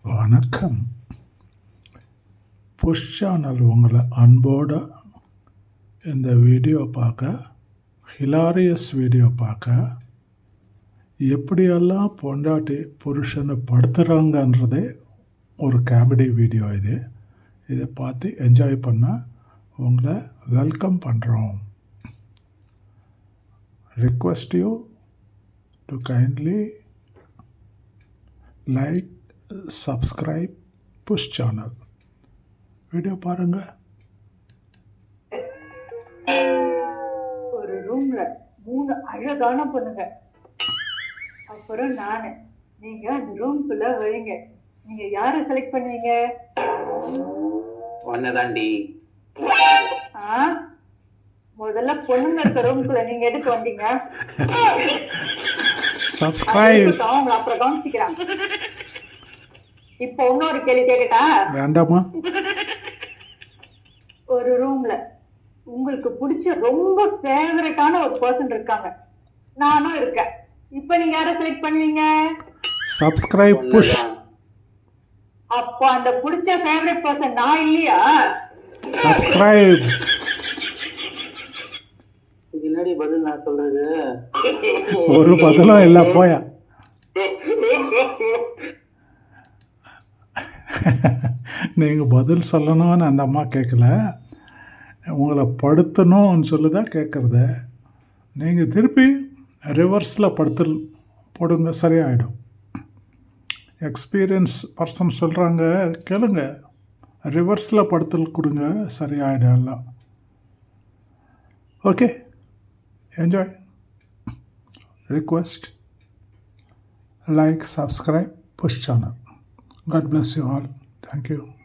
வணக்கம். Push channel உங்களை அன்போடு இந்த வீடியோ பார்க்க, ஹிலாரியஸ் வீடியோ பார்க்க, எப்படியெல்லாம் பொண்டாட்டி புருஷனை படுத்துகிறாங்கன்றதே ஒரு காமெடி வீடியோ இது. இதை பார்த்து என்ஜாய் பண்ண உங்களை வெல்கம் பண்ணுறோம். Request you to kindly like, subscribe, push channel. Video பாருங்க. ஒரு ரூம்ல 3 அழகான பொண்ணுங்க, அப்புறம் நானு. நீங்க அந்த ரூம்குள்ள வரீங்க. நீங்க யாரை செலக்ட் பண்ணுவீங்க? ஒன்னதாண்டி. முதல்ல பொண்ணுங்க இருக்க ரூம்குள்ள நீங்க எதுக்கு வந்தீங்க? சப்ஸ்கிரைப். அவங்க அப்புறம் கவனிச்சுக்கிறாங்க. இப்போ இன்னொரு கேள்வி கேட்கட்டா? வேண்டாமா? ஒரு ரூம்ல உங்களுக்கு பிடிச்ச ரொம்ப ஃபேவரட்டான ஒரு பர்சன் இருக்காங்க, நானும் இருக்கேன். இப்போ நீங்க யாரை செலக்ட் பண்ணுவீங்க? Subscribe, push. அப்போ அந்த பிடிச்ச ஃபேவரட் பர்சன் நான் இல்லையா? சப்ஸ்கிரைப். முன்னாடி பதில் நான் சொல்றது ஒரு பதிலும் இல்லை, போயா. நீங்கள் பதில் சொல்லணும்னு அந்த அம்மா கேட்கல, உங்களை படுத்தணும்னு சொல்லுதான் கேட்குறத. நீங்கள் திருப்பி ரிவர்ஸில் படுத்தல் போடுங்க, சரியாயிடும். எக்ஸ்பீரியன்ஸ் பர்சன் சொல்கிறாங்க, கேளுங்க. ரிவர்ஸில் படுத்தல் கொடுங்க, சரியாயிடும் எல்லாம். Okay, enjoy. Request, like, subscribe, push channel. God bless you all. Thank you.